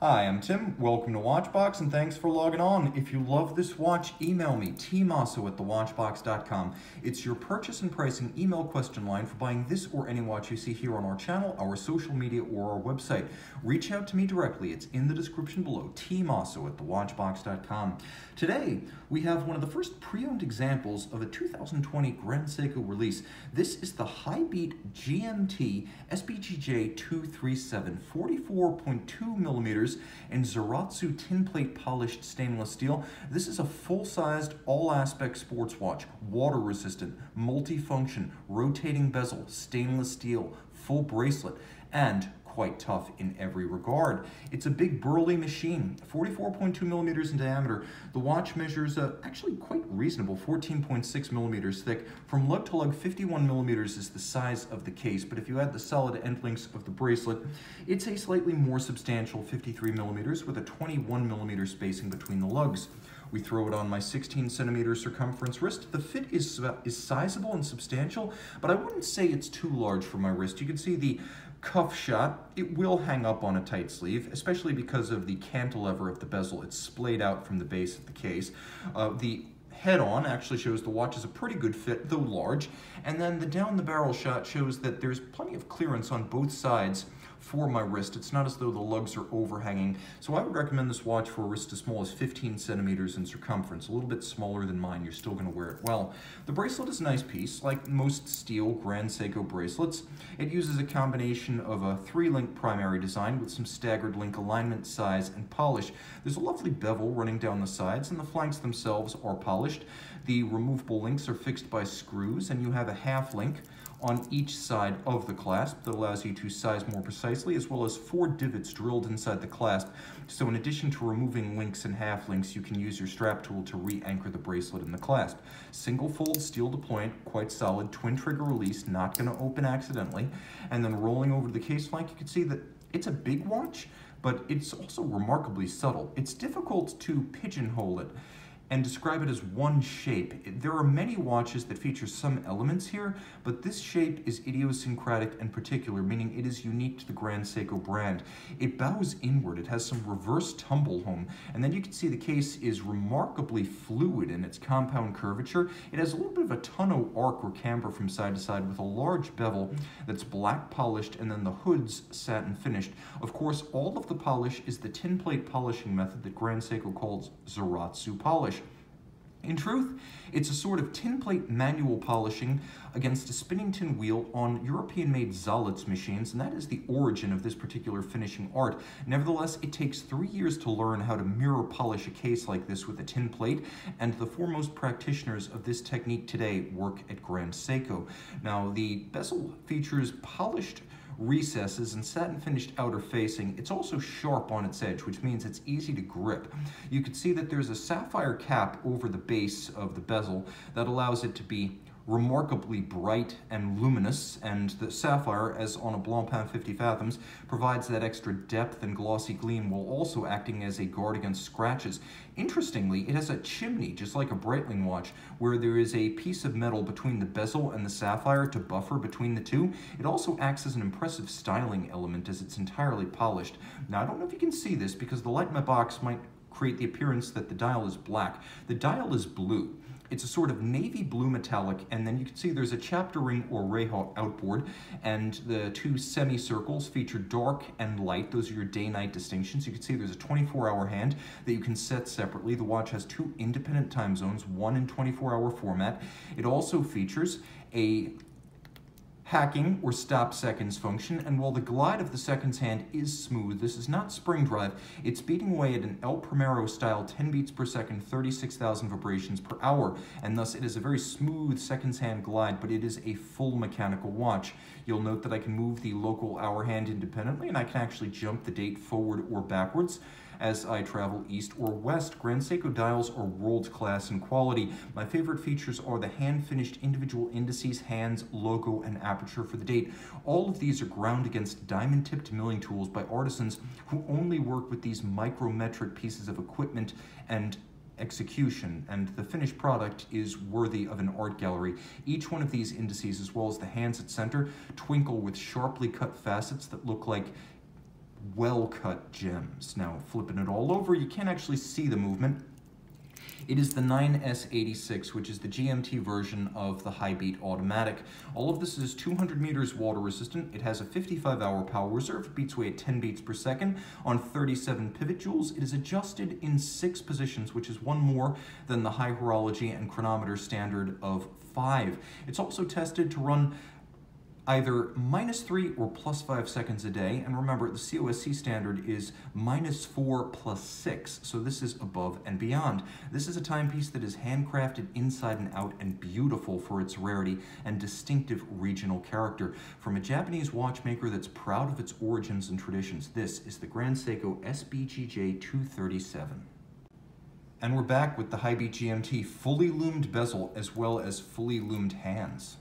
Hi, I'm Tim. Welcome to Watchbox and thanks for logging on. If you love this watch, email me, tmosso@thewatchbox.com. It's your purchase and pricing email question line for buying this or any watch you see here on our channel, our social media, or our website. Reach out to me directly. It's in the description below, tmosso@thewatchbox.com. Today, we have one of the first pre-owned examples of a 2020 Grand Seiko release. This is the high-beat GMT SBGJ237, 44.2 millimeters in Zaratsu tin plate polished stainless steel. This is a full-sized, all-aspect sports watch, water-resistant, multi-function, rotating bezel, stainless steel, full bracelet, and quite tough in every regard. It's a big burly machine, 44.2 millimeters in diameter. The watch measures actually quite reasonable, 14.6 millimeters thick. From lug to lug, 51 millimeters is the size of the case, but if you add the solid end links of the bracelet, it's a slightly more substantial 53 millimeters with a 21 millimeter spacing between the lugs. We throw it on my 16 centimeter circumference wrist. The fit is sizable and substantial, but I wouldn't say it's too large for my wrist. You can see the cuff shot. It will hang up on a tight sleeve, especially because of the cantilever of the bezel. It's splayed out from the base of the case. The head-on actually shows the watch is a pretty good fit, though large, and then the down-the-barrel shot shows that there's plenty of clearance on both sides for my wrist. It's not as though the lugs are overhanging, so I would recommend this watch for a wrist as small as 15 centimeters in circumference, a little bit smaller than mine. You're still going to wear it well. The bracelet is a nice piece, like most steel Grand Seiko bracelets. It uses a combination of a 3-link primary design with some staggered link alignment, size, and polish. There's a lovely bevel running down the sides, and the flanks themselves are polished. The removable links are fixed by screws, and you have a half link on each side of the clasp that allows you to size more precisely, as well as 4 divots drilled inside the clasp. So in addition to removing links and half links, you can use your strap tool to re-anchor the bracelet in the clasp. Single fold steel to point, quite solid, twin trigger release, not going to open accidentally. And then rolling over to the case flank, you can see that it's a big watch, but it's also remarkably subtle. It's difficult to pigeonhole it and describe it as one shape. There are many watches that feature some elements here, but this shape is idiosyncratic and particular, meaning it is unique to the Grand Seiko brand. It bows inward, it has some reverse tumble home, and then you can see the case is remarkably fluid in its compound curvature. It has a little bit of a tonneau arc or camber from side to side with a large bevel that's black polished, and then the hood's satin finished. Of course, all of the polish is the tin plate polishing method that Grand Seiko calls Zaratsu polish. In truth, it's a sort of tin plate manual polishing against a spinning tin wheel on European-made Zalitz machines, and that is the origin of this particular finishing art. Nevertheless, it takes 3 years to learn how to mirror polish a case like this with a tin plate, and the foremost practitioners of this technique today work at Grand Seiko. Now, the bezel features polished recesses and satin finished outer facing. It's also sharp on its edge, which means it's easy to grip. You can see that there's a sapphire cap over the base of the bezel that allows it to be remarkably bright and luminous, and the sapphire, as on a Blancpain 50 Fathoms, provides that extra depth and glossy gleam while also acting as a guard against scratches. Interestingly, it has a chimney, just like a Breitling watch, where there is a piece of metal between the bezel and the sapphire to buffer between the two. It also acts as an impressive styling element as it's entirely polished. Now, I don't know if you can see this because the light in my box might create the appearance that the dial is black. The dial is blue. It's a sort of navy blue metallic, and then you can see there's a chapter ring or ray outboard, and the 2 semicircles feature dark and light. Those are your day-night distinctions. You can see there's a 24-hour hand that you can set separately. The watch has 2 independent time zones, one in 24-hour format. It also features a hacking or stop seconds function, and while the glide of the seconds hand is smooth, this is not spring drive. It's beating away at an El Primero style 10 beats per second, 36,000 vibrations per hour, and thus it is a very smooth seconds hand glide, but it is a full mechanical watch. You'll note that I can move the local hour hand independently, and I can actually jump the date forward or backwards as I travel east or west. Grand Seiko dials are world-class in quality. My favorite features are the hand-finished individual indices, hands, logo, and aperture for the date. All of these are ground against diamond-tipped milling tools by artisans who only work with these micrometric pieces of equipment and execution, and the finished product is worthy of an art gallery. Each one of these indices, as well as the hands at center, twinkle with sharply cut facets that look like well-cut gems. Now, flipping it all over, you can't actually see the movement. It is the 9S86, which is the GMT version of the high beat automatic. All of this is 200 meters water resistant. It has a 55-hour power reserve. It beats away at 10 beats per second on 37 pivot joules. It is adjusted in 6 positions, which is one more than the high horology and chronometer standard of 5. It's also tested to run either -3 or +5 seconds a day, and remember the COSC standard is -4 +6, so this is above and beyond. This is a timepiece that is handcrafted inside and out and beautiful for its rarity and distinctive regional character. From a Japanese watchmaker that's proud of its origins and traditions, this is the Grand Seiko SBGJ237. And we're back with the high beat GMT fully loomed bezel as well as fully loomed hands.